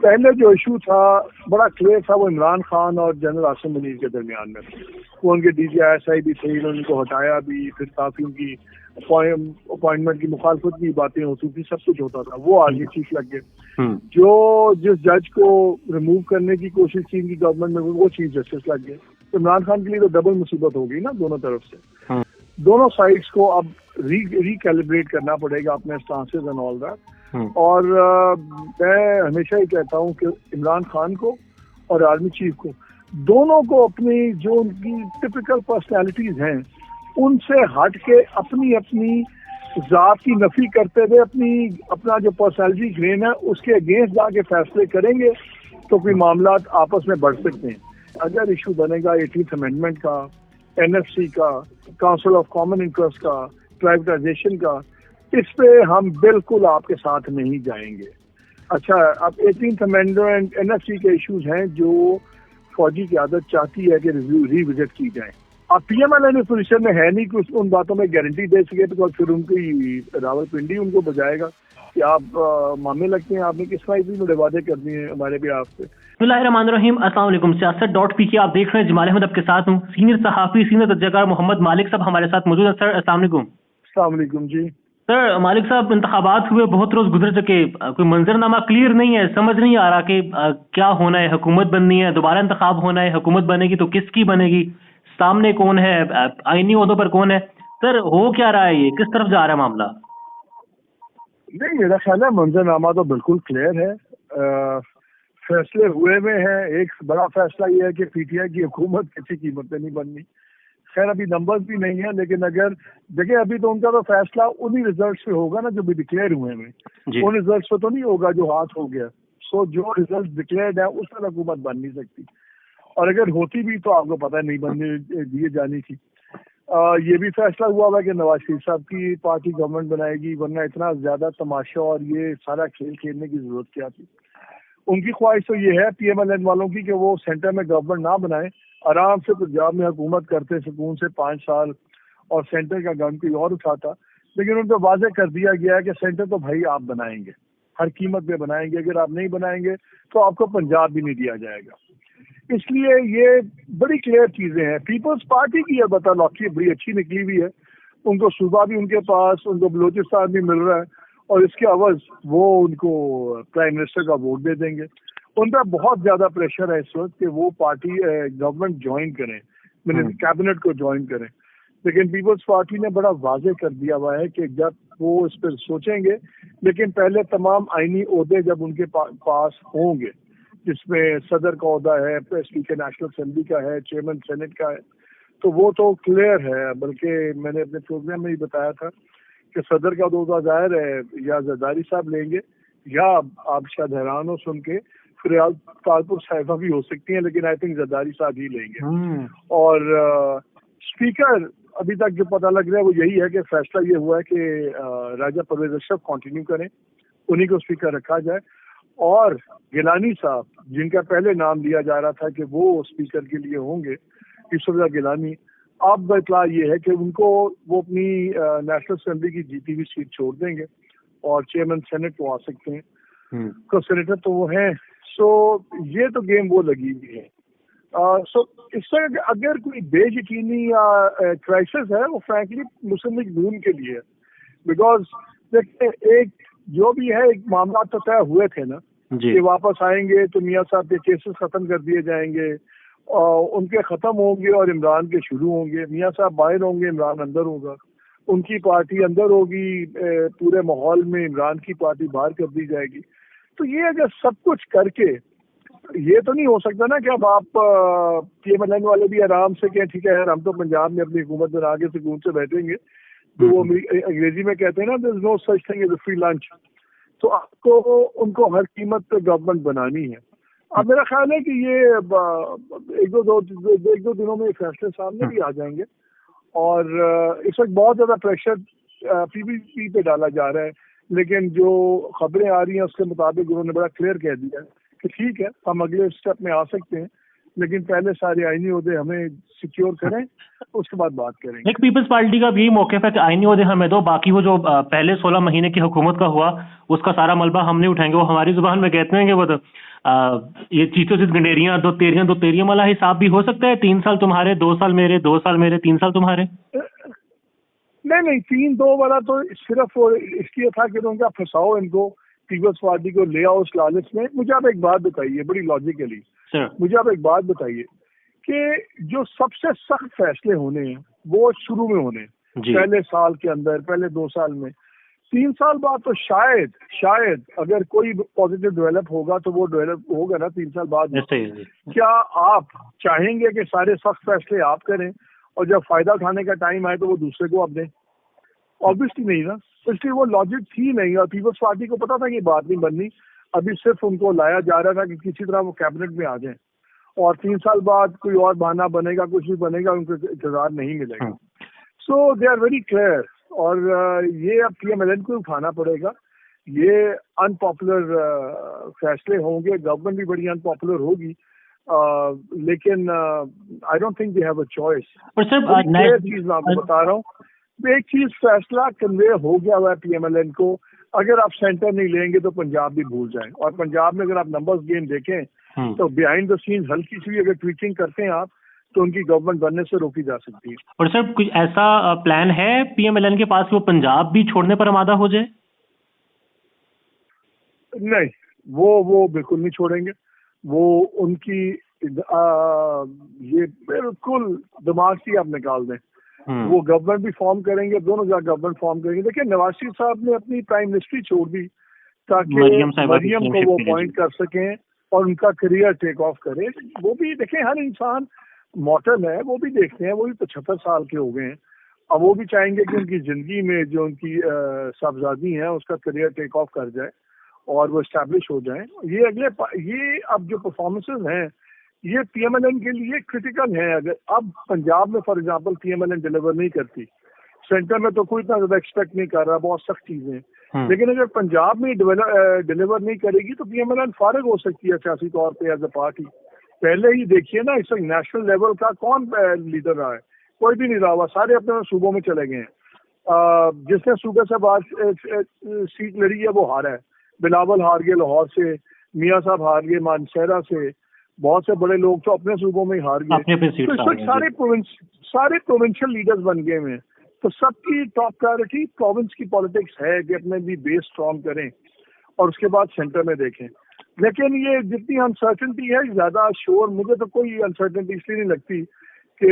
पहले जो इशू था बड़ा क्लियर था, वो इमरान खान और जनरल आसिम मुनीर के दरमियान में। वो उनके DGI भी थे, उनको हटाया भी, फिर काफी उनकी अपॉइंटमेंट की मुखालफत की बातें होती थी, सब कुछ होता था। वो आर्मी चीफ लग गए। जो जिस जज को रिमूव करने की कोशिश की इनकी गवर्नमेंट में, वो चीफ जस्टिस लग गए। तो इमरान खान के लिए तो डबल मुसीबत हो गई ना दोनों तरफ से। दोनों साइड्स को अब रिकैलिब्रेट करना पड़ेगा अपने स्टांसेस एंड ऑल दैट। और मैं हमेशा ही कहता हूँ कि इमरान खान को और आर्मी चीफ को, दोनों को अपनी जो उनकी टिपिकल पर्सनैलिटीज हैं उनसे हट के अपनी अपनी जात की नफी करते हुए अपना जो पर्सनैलिटी ग्रेन है उसके अगेंस्ट जाके फैसले करेंगे तो कोई मामला आपस में बढ़ सकते हैं। अगर इशू बनेगा 18th अमेंडमेंट का, NFC का, काउंसिल ऑफ कॉमन इंटरेस्ट का, प्राइवेटाइजेशन का, इस पे हम बिल्कुल आपके साथ नहीं जाएंगे। अच्छा, अब 18th अमेंडमेंट NFC के इश्यूज हैं जो फौजी की आदत चाहती है कि रिविजिट की जाए। अब PMLN इस पोजीशन में है नहीं कि उन बातों में गारंटी दे सके, तो फिर उनकी रावलपिंडी उनको बजाएगा कि आप मामले लगते हैं, आपने किस तरह इतनी बड़े वादे कर दिए हैं हमारे भी आपसे। बिस्मिल्लाहिर्रहमानिर्रहीम, अस्सलाम वालेकुम। सियासत.pk आप देख रहे हैं, जमाल अहमद आपके साथ हूँ। सीनियर सहाफी, सीनियर तज्ज़कार मोहम्मद मालिक साहब हमारे साथ मौजूद है। सर अस्सलाम वालेकुम। अस्सलाम वालेकुम जी। सर मालिक साहब, इंतखाबात हुए, बहुत रोज गुजर चुके, कोई मंजरनामा क्लियर नहीं है, समझ नहीं आ रहा कि क्या होना है। हुकूमत बननी है, दोबारा इंतखाब होना है, हुकूमत बनेगी तो किसकी बनेगी, सामने कौन है, आईनी ओहदों पर कौन है। सर हो क्या रहा है, ये किस तरफ जा रहा है मामला? नहीं, मेरा ख्याल है मंजरनामा तो बिल्कुल क्लियर है। फैसले हुए में है। एक बड़ा फैसला ये है कि PTI की हुकूमत किसी कीमत पे नहीं बननी। खैर अभी नंबर्स भी नहीं है, लेकिन अगर देखिए अभी तो उनका तो फैसला उन्हीं रिजल्ट से होगा ना जो भी डिक्लेयर हुए हैं। उन रिजल्ट पे तो नहीं होगा जो हाथ हो गया। सो जो रिजल्ट डिक्लेयर्ड है उस पर हुकूमत बन नहीं सकती, और अगर होती भी तो आपको पता नहीं बनने दिए जानी थी। ये भी फैसला हुआ है कि नवाज शरीफ साहब की पार्टी गवर्नमेंट बनाएगी, वरना इतना ज्यादा तमाशा और ये सारा खेल खेलने की जरूरत क्या थी। उनकी ख्वाहिश तो ये है PMLN वालों की कि वो सेंटर में गवर्नमेंट ना बनाए, आराम से पंजाब में हुकूमत करते सुकून से 5 साल, और सेंटर का गन कोई और उठाता। लेकिन उनको वाजे कर दिया गया है कि सेंटर तो भाई आप बनाएंगे, हर कीमत पे बनाएंगे, अगर आप नहीं बनाएंगे तो आपको पंजाब भी नहीं दिया जाएगा। इसलिए ये बड़ी क्लियर चीजें हैं। पीपल्स पार्टी की अलबत्ता लॉटरी बड़ी अच्छी निकली हुई है। उनको सूबा भी उनके पास, उनको बलोचिस्तान भी मिल रहा है, और इसके अवज वो उनको प्राइम मिनिस्टर का वोट दे देंगे। उन पर बहुत ज्यादा प्रेशर है इस वक्त कि वो पार्टी गवर्नमेंट ज्वाइन करें, मैंने कैबिनेट को ज्वाइन करें। लेकिन पीपल्स पार्टी ने बड़ा वाजे कर दिया हुआ है कि जब वो इस पर सोचेंगे, लेकिन पहले तमाम आईनी ओहदे जब उनके पास होंगे, जिसमें सदर का ओहदा है, स्पीकर नेशनल असेंबली का है, चेयरमैन सेनेट का है, तो वो तो क्लियर है। बल्कि मैंने अपने प्रोग्राम में ही बताया था कि सदर का ओहदा जाहिर है या जरदारी साहब लेंगे, या आप शायद हैरान हो सुन के फिर तालपुर साहिबा भी हो सकती हैं, लेकिन आई थिंक जरदारी साहब ही लेंगे। और स्पीकर अभी तक जो पता लग रहा है वो यही है कि फैसला ये हुआ है कि राजा परवेज अशरफ कंटिन्यू करें, उन्हीं को स्पीकर रखा जाए, और गिलानी साहब जिनका पहले नाम लिया जा रहा था कि वो स्पीकर के लिए होंगे, यूसुफ गिलानी, अब इतला ये है कि उनको वो अपनी नेशनल असेंबली की जीती हुई सीट छोड़ देंगे और चेयरमैन सेनेट को आ सकते हैं। तो सेनेटर तो वो हैं। सो ये तो गेम वो लगी हुई है। सो इससे अगर कोई बेयकीनी या क्राइसिस है वो फ्रैंकली मुस्लिम लीग नून के लिए है। बिकॉज देखिए, एक जो भी है, एक मामला तो तय हुए थे ना कि वापस आएंगे तो मियाँ साहब के केसेस खत्म कर दिए जाएंगे, और उनके खत्म होंगे और इमरान के शुरू होंगे। मियाँ साहब बाहर होंगे, इमरान अंदर होगा, उनकी पार्टी अंदर होगी, पूरे माहौल में इमरान की पार्टी बाहर कर दी जाएगी। तो ये अगर सब कुछ करके, ये तो नहीं हो सकता ना कि अब आप PMLN वाले भी आराम से कहें ठीक है यार हम तो पंजाब में अपनी हुकूमत बना के सुकून से बैठेंगे। तो वो अंग्रेजी में कहते हैं ना, there is no such thing as a free lunch. तो आपको उनको हर कीमत पे गवर्नमेंट बनानी है। अब मेरा ख्याल है कि ये एक दो दिनों में फैसले सामने भी आ जाएंगे, और इस वक्त बहुत ज्यादा प्रेशर PPP पे डाला जा रहा है। लेकिन जो खबरें आ रही हैं उसके मुताबिक उन्होंने बड़ा क्लियर कह दिया है कि ठीक है हम अगले स्टेप में आ सकते हैं, लेकिन पहले सारे आईनी ओहदे हमें सिक्योर करें, उसके बाद बात करेंगे। एक पीपल्स पार्टी का भी यही मौके है कि आईनी ओहदे हमें दो, बाकी वो जो पहले 16 महीने की हुकूमत का हुआ उसका सारा मलबा हम नहीं उठाएंगे। वो हमारी जुबान में कहते हैं कि वो ये चीचों से गंडेरियां दो तेरियां वाला हिसाब भी हो सकता है। 3 साल तुम्हारे, 2 साल मेरे, 2 साल मेरे, 3 साल तुम्हारे। नहीं 3-2 वाला तो सिर्फ इसलिए था कि उनका फंसाओ इनको, पीपल्स पार्टी को ले आओ उस लालच में। मुझे आप एक बात बताइए बड़ी लॉजिकली, मुझे आप एक बात बताइए कि जो सबसे सख्त फैसले होने हैं वो शुरू में होने, पहले साल के अंदर, पहले 2 साल में। 3 साल बाद तो शायद अगर कोई पॉजिटिव डेवलप होगा तो वो डेवलप होगा ना 3 साल बाद। क्या आप चाहेंगे कि सारे सख्त फैसले आप करें और जब फायदा उठाने का टाइम आए तो वो दूसरे को आप दें? ऑब्वियसली नहीं ना, इसलिए वो लॉजिक थी नहीं। और पीपल्स पार्टी को पता था कि बात नहीं बननी, अभी सिर्फ उनको लाया जा रहा था कि किसी तरह वो कैबिनेट में आ जाए, और 3 साल बाद कोई और बहाना बनेगा, कुछ भी बनेगा, उनको इंतजार नहीं मिलेगा। सो दे आर वेरी क्लियर, और ये अब PMLN को उठाना पड़ेगा। ये अनपॉपुलर फैसले होंगे, गवर्नमेंट भी बड़ी अनपॉपुलर होगी, लेकिन I don't think they have a choice. चीज मैं आपको बता रहा हूँ, एक चीज फैसला कन्वे हो गया हुआ है PMLN को, अगर आप सेंटर नहीं लेंगे तो पंजाब भी भूल जाएं। और पंजाब में अगर आप नंबर्स गेम देखें तो बिहाइंड द सीन्स हल्की सी अगर ट्वीकिंग करते हैं आप तो उनकी गवर्नमेंट बनने से रोकी जा सकती है। और सर कुछ ऐसा प्लान है PMLN के पास वो पंजाब भी छोड़ने पर आमादा हो जाए? नहीं, वो बिल्कुल नहीं छोड़ेंगे। वो उनकी ये बिल्कुल दिमाग से आप निकाल दें। वो गवर्नमेंट भी फॉर्म करेंगे, दोनों जगह गवर्नमेंट फॉर्म करेंगे। देखिए नवाज शरीफ साहब ने अपनी प्राइम मिनिस्ट्री छोड़ दी ताकि मरियम को वो अपॉइंट कर सकें और उनका करियर टेक ऑफ करे। वो भी देखें, हर इंसान मॉर्टल है, वो भी देखते हैं, वो भी 75 साल के हो गए हैं। अब वो भी चाहेंगे कि उनकी जिंदगी में जो उनकी साहबजादी है उसका करियर टेक ऑफ कर जाए और वो एस्टैब्लिश हो जाए। ये अब जो परफॉर्मेंसेज हैं ये PMLN के लिए क्रिटिकल है। अगर अब पंजाब में फॉर एग्जांपल PMLN डिलीवर नहीं करती, सेंटर में तो कोई इतना ज्यादा एक्सपेक्ट नहीं कर रहा, बहुत सख्त चीजें, लेकिन अगर पंजाब में डिलीवर नहीं करेगी तो PMLN फारिग हो सकती है सियासी तौर पे एज अ पार्टी। पहले ही देखिए ना, इस वक्त नेशनल लेवल का कौन लीडर रहा है? कोई भी नहीं रहा हुआ, सारे अपने सूबों में चले गए हैं। जिसने सूबे से बात सीट लड़ी है वो हारा है। बिलावल हार गए लाहौर से, मियाँ साहब हार गए मानसहरा से, बहुत से बड़े लोग तो अपने सूबों में ही हार गए। तो इस वक्त सारे प्रोविंशियल लीडर्स बन गए हैं। तो सबकी टॉप प्रायोरिटी प्रोविंस की पॉलिटिक्स है कि अपने भी बेस स्ट्रॉन्ग करें और उसके बाद सेंटर में देखें। लेकिन ये जितनी अनसर्टेनिटी है, ज्यादा श्योर मुझे तो कोई अनसर्टेनिटी इसलिए नहीं लगती कि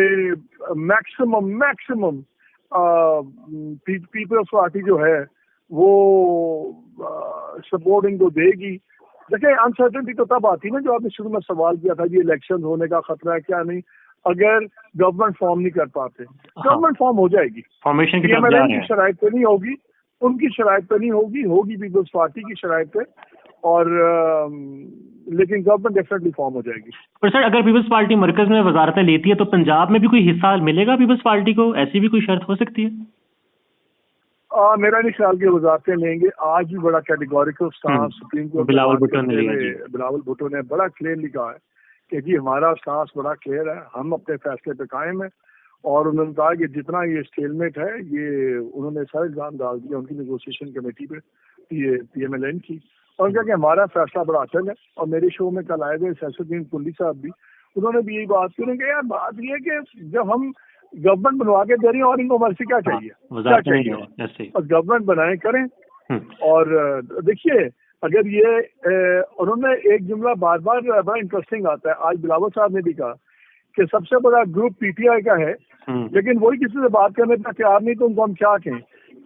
मैक्सिमम पीपल्स पार्टी जो है वो सपोर्ट इनको देगी। देखिए अनसर्टेनिटी तो तब आती है ना, जो आपने शुरू में सवाल किया था कि इलेक्शन होने का खतरा है क्या नहीं, अगर गवर्नमेंट फॉर्म नहीं कर पाते। गवर्नमेंट फॉर्म हो जाएगी, फॉर्मेशन की शराइत पे नहीं होगी, उनकी शराइत पे नहीं होगी पीपल्स पार्टी की शराइत पे, और लेकिन गवर्नमेंट डेफिनेटली फॉर्म हो जाएगी। पर सर अगर पीपल्स पार्टी मरकज में वजारतें लेती है तो पंजाब में भी कोई हिस्सा मिलेगा पीपल्स पार्टी को? ऐसी भी कोई शर्त हो सकती है? मेरा नहीं ख्याल की वजारतें लेंगे। आज भी बड़ा categorical stance supreme court Bilawal Bhutto ने बड़ा क्लियरली कहा है कि जी हमारा स्टांस बड़ा क्लियर है, हम अपने फैसले पे कायम है। और उन्होंने कहा कि जितना ये स्टेलमेट है ये उन्होंने सारे इल्जाम डाल दिया उनकी नेगोशिएशन कमेटी पे PMLN की, और कहा कि हमारा फैसला बड़ा अटल है। और मेरे शो में कल आए थे सैफुद्दीन कुल्ली साहब भी, उन्होंने भी यही बात की। उन्होंने कहा यार बात ये है कि जब हम गवर्नमेंट बनवा के दे रही है और इनको मर्जी क्या चाहिए, और गवर्नमेंट बनाए करें। और देखिए अगर ये उन्होंने एक जुमला बार बार बड़ा इंटरेस्टिंग आता है, आज बिलावल साहब ने भी कहा कि सबसे बड़ा ग्रुप PTI का है, लेकिन वही किसी से बात करने का तैयार नहीं, तो उनको हम क्या कहें?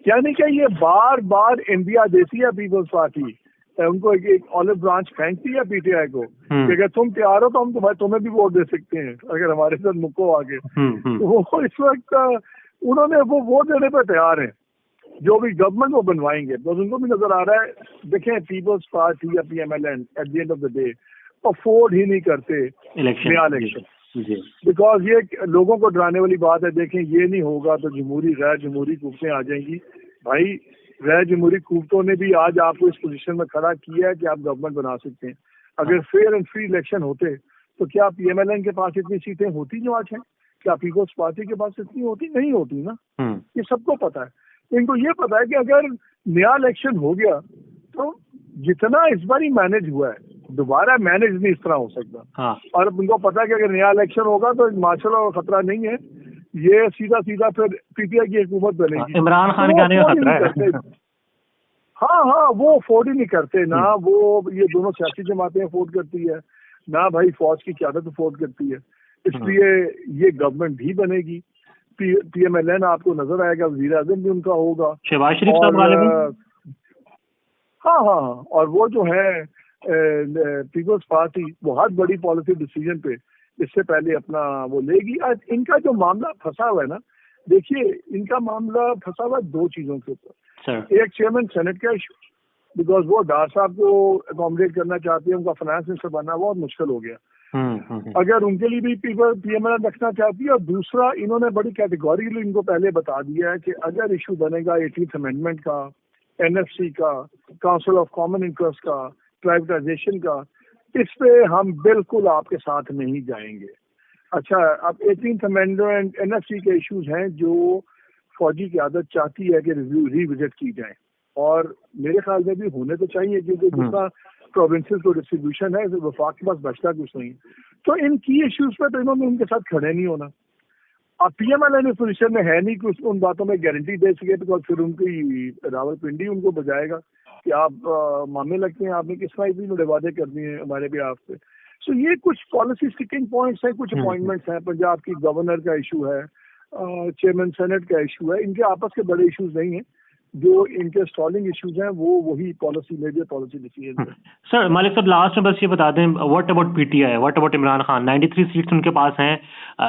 यानी कि ये बार बार इंडिया देती है पीपल्स पार्टी, उनको एक ऑलिव ब्रांच फेंकती है PTI को कि अगर तुम तैयार हो तो हम तुम्हें भी वोट दे सकते हैं अगर हमारे साथ मुक्को आगे। वो इस वक्त उन्होंने वो वोट देने पर तैयार है, जो भी गवर्नमेंट वो बनवाएंगे। बस उनको भी नजर आ रहा है, देखें पीपल्स पार्टी या PMLN at the end of the day afford ही नहीं करते नया इलेक्शन, बिकॉज ये लोगों को डराने वाली बात है। देखें ये नहीं होगा तो जमहूरी गैर जमहूरी कुव्वतें आ जाएंगी। भाई गैर जमहूरी कुव्वतों ने भी आज आपको इस पोजीशन में खड़ा किया है कि आप गवर्नमेंट बना सकते हैं। अगर फेयर एंड फ्री इलेक्शन होते तो क्या PMLN के पास इतनी सीटें होती जो आज हैं? क्या पीपल्स पार्टी के पास इतनी होती? नहीं होती ना। ये सबको पता है। इनको ये पता है कि अगर नया इलेक्शन हो गया तो जितना इस बार ही मैनेज हुआ है दोबारा मैनेज नहीं इस तरह हो सकता। हाँ। और उनको पता है कि अगर नया इलेक्शन होगा तो मार्शल और खतरा नहीं है, ये सीधा सीधा फिर PTI की हुकूमत बनेगी। इमरान खान के आने का खतरा है। हाँ, वो अफोर्ड ही नहीं करते ना। वो ये दोनों सियासी जमातें अफोर्ड करती है ना, भाई फौज की क़यादत अफोर्ड करती है। इसलिए ये गवर्नमेंट भी बनेगी। PMLN आपको नजर आएगा, वज़ीर आज़म भी उनका होगा, शहबाज शरीफ साहब गालिबन। हाँ, और वो जो है पीपल्स पार्टी बहुत बड़ी पॉलिसी डिसीजन पे इससे पहले अपना वो लेगी। आज इनका जो मामला फंसा हुआ है ना, देखिए इनका मामला फंसा हुआ है दो चीजों के ऊपर। एक चेयरमैन सेनेट का इशू, बिकॉज वो डार साहब को अकोमोडेट करना चाहते हैं, उनका फाइनेंस मिनिस्टर बनना बहुत मुश्किल हो गया अगर उनके लिए भी PMLN रखना चाहती है। और दूसरा, इन्होंने बड़ी कैटेगोरिकली इनको पहले बता दिया है कि अगर इशू बनेगा 18th अमेंडमेंट का, NFC का, काउंसिल ऑफ कॉमन इंटरेस्ट का, प्राइवेटाइजेशन का, इस पे हम बिल्कुल आपके साथ नहीं जाएंगे। अच्छा, अब 18th अमेंडमेंट NFC के इश्यूज हैं जो फौजी क़यादत चाहती है कि रिविजिट की जाए, और मेरे ख्याल में भी होने तो चाहिए, क्योंकि जितना प्रोविंसेस को डिस्ट्रीब्यूशन है वफाक के पास बचता कुछ नहीं। तो इन की इश्यूज पे तो इन्होंने उनके साथ खड़े नहीं होना। अब PMLN इस पोजीशन में है नहीं कि उन बातों में गारंटी दे सके, बिकॉज फिर उनकी रावलपिंडी उनको बजाएगा कि आप मामले लगते हैं, आपने किस तरह इतनी बड़े वादे कर दिए हैं हमारे भी आपसे। सो ये कुछ पॉलिसी स्टिकिंग पॉइंट्स हैं, कुछ अपॉइंटमेंट्स हैं, पंजाब की गवर्नर का इशू है, चेयरमैन सेनेट का इशू है। इनके आपस के बड़े इश्यूज नहीं हैं, जो इनके स्टॉलिंग इश्यूज हैं वो वही पॉलिसी मेजर पॉलिसी डिसीजन है। सर मालिक साहब, लास्ट में बस ये बता दें, what about PTI, what about Imran Khan? 93 seats उनके पास हैं।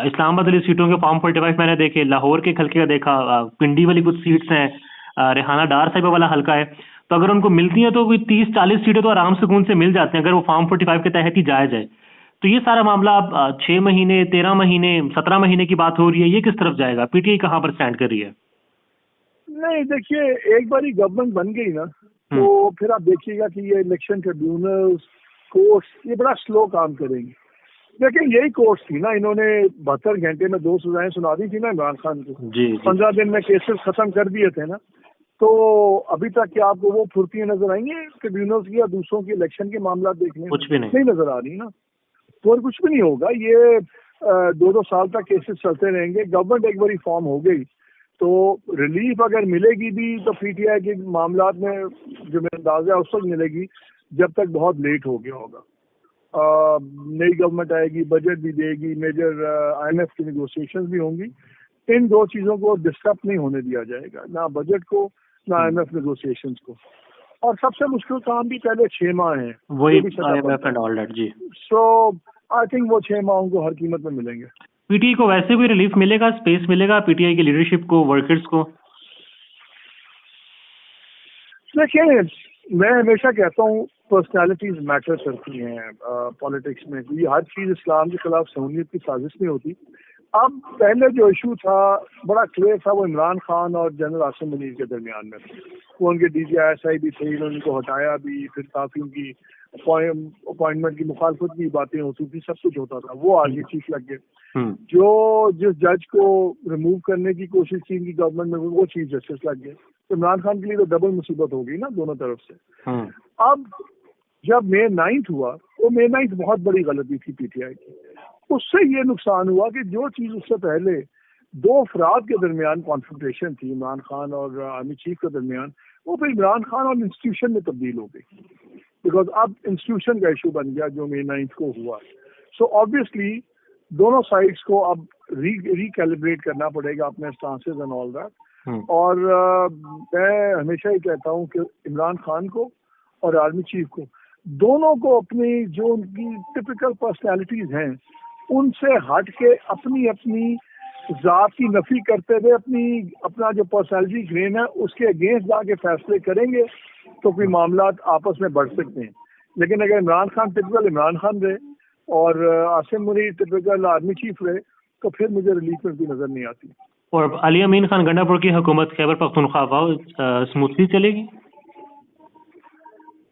इस्लामाबाद वाली सीटों के फॉर्म 45 मैंने देखे, लाहौर के हल्के का देखा, पिंडी वाली कुछ सीट्स हैं, रेहाना डार साहिबा वाला हल्का है। तो अगर उनको मिलती है तो 30-40 सीटें तो आराम सुकून से मिल जाते हैं अगर वो फॉर्म 45 के तहत ही जाया जाए। तो ये सारा मामला अब 6 महीने, 13 महीने, 17 महीने की बात हो रही है, ये किस तरफ जाएगा? PTI कहाँ पर स्टैंड कर रही है? नहीं, देखिए, एक बार ही गवर्नमेंट बन गई ना तो फिर आप देखिएगा कि ये इलेक्शन ट्रिब्यूनल्स, कोर्ट्स, ये बड़ा स्लो काम करेंगे। देखिए, यही कोर्ट्स थी ना, इन्होंने 72 घंटे में 2 सजाएं सुना दी थी ना इमरान खान को। 15 दिन में केसेस खत्म कर दिए थे ना। तो अभी तक क्या आपको वो फुर्तियां नजर आएंगी ट्रिब्यूनल्स की या दूसरों की इलेक्शन के मामला देखने? कुछ भी नहीं नजर आ रही ना। तो कुछ भी नहीं होगा। ये 2-2 साल तक केसेस चलते रहेंगे। गवर्नमेंट एक बार फॉर्म हो गई तो रिलीफ अगर मिलेगी भी तो PTI के मामला में जो मेरा अंदाजा है उस वक्त मिलेगी जब तक बहुत लेट हो गया होगा। नई गवर्नमेंट आएगी, बजट भी देगी, मेजर IMF की नेगोशिएशंस भी होंगी। इन दो चीजों को डिस्टर्ब नहीं होने दिया जाएगा, ना बजट को ना IMF नेगोशिएशंस को। और सबसे मुश्किल काम भी पहले 6 माह है, वही IMF एंड ऑल दैट जी। सो आई थिंक वो 6 माह उनको हर कीमत में मिलेंगे। PTI को वैसे भी रिलीफ मिलेगा, स्पेस मिलेगा PTI की लीडरशिप को, वर्कर्स को? देखिए, मैं हमेशा कहता हूँ पर्सनालिटीज मैटर करती हैं पॉलिटिक्स में। ये हर चीज इस्लाम के खिलाफ सहूलियत की साजिश नहीं होती। अब पहले जो इशू था बड़ा क्लियर था, वो इमरान खान और जनरल आसिम मुनीर के दरमियान में। वो उनके DGI भी थे, इन्होंने उनको हटाया भी, फिर काफी उनकी अपॉइंटमेंट की मुखालफत की बातें होती थी, सब कुछ होता था। वो आगे चीफ लग गए। जो जिस जज को रिमूव करने की कोशिश की इनकी गवर्नमेंट में, वो चीफ जस्टिस लग गए। तो इमरान खान के लिए तो डबल मुसीबत हो गई ना दोनों तरफ से। अब जब May 9 हुआ, वो May 9 बहुत बड़ी गलती थी PTI की। उससे ये नुकसान हुआ कि जो चीज उससे पहले 2 अफराद के दरमियान कॉन्फ्रंटेशन थी, इमरान खान और आर्मी चीफ के दरमियान, वो फिर इमरान खान और इंस्टीट्यूशन में तब्दील हो गई। बिकॉज अब इंस्टीट्यूशन का इशू बन गया जो May 9 को हुआ। सो ऑब्वियसली दोनों साइड्स को अब रिकैलिब्रेट करना पड़ेगा अपने स्टांसेस एंड ऑल दैट। और मैं हमेशा ही कहता हूँ कि इमरान खान को और आर्मी चीफ को, दोनों को अपनी जो उनकी टिपिकल पर्सनैलिटीज हैं उनसे हट के अपनी अपनी जात की नफी करते हुए अपना जो पर्सनैलिटी ग्रेन है उसके अगेंस्ट जाके फैसले करेंगे तो कोई मामला आपस में बढ़ सकते हैं। लेकिन अगर इमरान खान टिपिकल इमरान खान रहे और Asim Munir typical army chief रहे तो फिर मुझे रिलीफ मिलती नजर नहीं आती। और अली अमीन खान गंडापुर की हुकूमत खैबर पख्तूनख्वा स्मूथली चलेगी?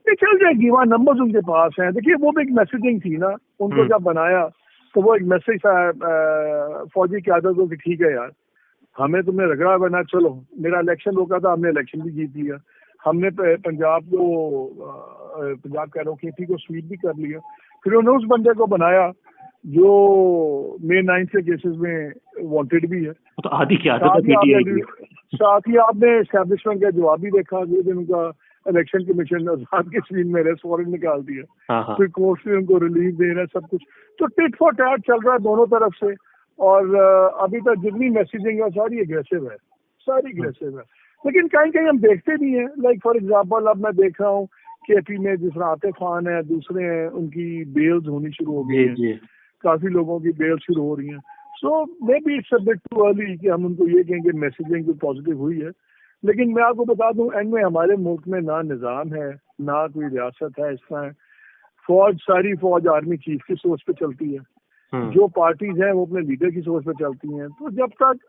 ये चल जाएगी, वहाँ नंबर्स उनके पास हैं। देखिए वो भी एक मैसेजिंग थी ना, उनको जब बनाया तो वो एक मैसेज था फौजी क्यादत को कि ठीक है यार, हमें तुमने रगड़ा बना, चलो मेरा इलेक्शन रोका था, हमने इलेक्शन भी जीत लिया, हमने पंजाब कह रहा हूँ KP को स्वीप भी कर लिया। फिर उन्होंने उस बंदे को बनाया जो May 9 के केसेस में वांटेड भी है। तो आदि की आदत है। साथ ही आपने एस्टेब्लिशमेंट का जवाब भी देखा, अगले दिन उनका इलेक्शन कमीशन ने आजाद के सीन में रेस्ट वारंट निकाल दिया, फिर कोर्ट से उनको रिलीफ दे रहा है, सब कुछ तो टिट फॉर टैट चल रहा है दोनों तरफ से। और अभी तक जितनी मैसेजिंग है सारी एग्रेसिव है, लेकिन कहीं कहीं हम देखते भी हैं। लाइक फॉर एग्जांपल अब मैं देख रहा हूँ KP में जिस तरह आतिफ खान है, दूसरे हैं, उनकी बेल्स होनी शुरू हो गई है, काफी लोगों की बेल शुरू हो रही हैं। So maybe it's a bit too early कि हम उनको ये कहेंगे मैसेजिंग कोई पॉजिटिव हुई है। लेकिन मैं आपको बता दूं, एंड में हमारे मुल्क में ना निज़ाम है, ना कोई रियासत है। इस तरह सारी फौज आर्मी चीफ की सोच पे चलती है, जो पार्टीज हैं वो अपने लीडर की सोच पे चलती हैं। तो जब तक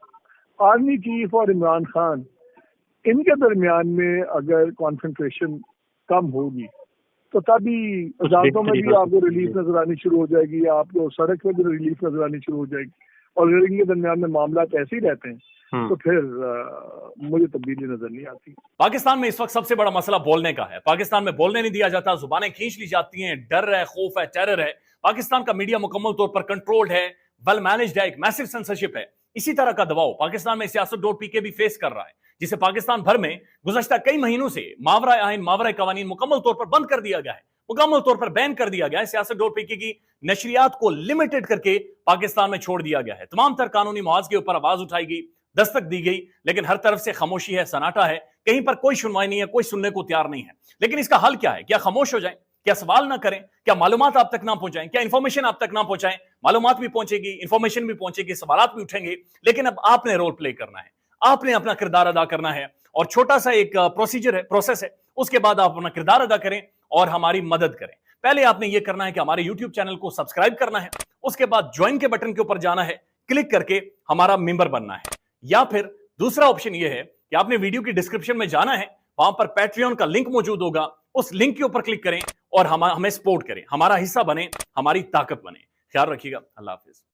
आर्मी चीफ और इमरान खान इनके दरमियान में अगर कॉन्सेंट्रेशन कम होगी तो तभी अदालतों में भी आपको रिलीफ नजर आनी शुरू हो जाएगी, आपको सड़क में भी रिलीफ नजर आनी शुरू हो जाएगी। और अगर इनके दरमियान में मामला ऐसे ही रहते हैं तो फिर मुझे तब्दीली नजर नहीं आती। पाकिस्तान में इस वक्त सबसे बड़ा मसला बोलने का है। पाकिस्तान में बोलने नहीं दिया जाता, जुबानें खींच ली जाती हैं, डर है, खौफ है, टेरर है। पाकिस्तान का मीडिया मुकम्मल तौर पर कंट्रोल्ड है, वेल मैनेज्ड है, एक मैसिव सेंसरशिप है। इसी तरह का दबाव पाकिस्तान में siyaset.pk भी फेस कर रहा है, जिसे पाकिस्तान भर में गुज़श्ता कई महीनों से मावरा आइन, मावरा कवानीन मुकम्मल तौर पर बंद कर दिया गया है, मुकम्मल तौर पर बैन कर दिया गया है। siyaset.pk की नशरियात को लिमिटेड करके पाकिस्तान में छोड़ दिया गया है। तमाम तर कानूनी मुआवजे के ऊपर आवाज उठाई गई, दस्तक दी गई, लेकिन हर तरफ से खामोशी है, सन्नाटा है, कहीं पर कोई सुनवाई नहीं है, कोई सुनने को तैयार नहीं है। लेकिन इसका हल क्या है? क्या खामोश हो जाएं? क्या सवाल ना करें? क्या मालूमात आप तक ना पहुंचाएं? क्या इंफॉर्मेशन आप तक ना पहुंचाएं? मालूमात भी पहुंचेगी, इंफॉर्मेशन भी पहुंचेगी, सवालात भी उठेंगे, लेकिन अब आपने रोल प्ले करना है, आपने अपना किरदार अदा करना है। और छोटा सा एक प्रोसीजर है, प्रोसेस है, उसके बाद आप अपना किरदार अदा करें और हमारी मदद करें। पहले आपने यह करना है कि हमारे YouTube चैनल को सब्सक्राइब करना है, उसके बाद ज्वाइन के बटन के ऊपर जाना है, क्लिक करके हमारा मेंबर बनना है। या फिर दूसरा ऑप्शन यह है कि आपने वीडियो की डिस्क्रिप्शन में जाना है, वहां पर पैट्रियन का लिंक मौजूद होगा, उस लिंक के ऊपर क्लिक करें और हमें सपोर्ट करें, हमारा हिस्सा बने, हमारी ताकत बने। ख्याल रखिएगा। अल्लाह हाफिज।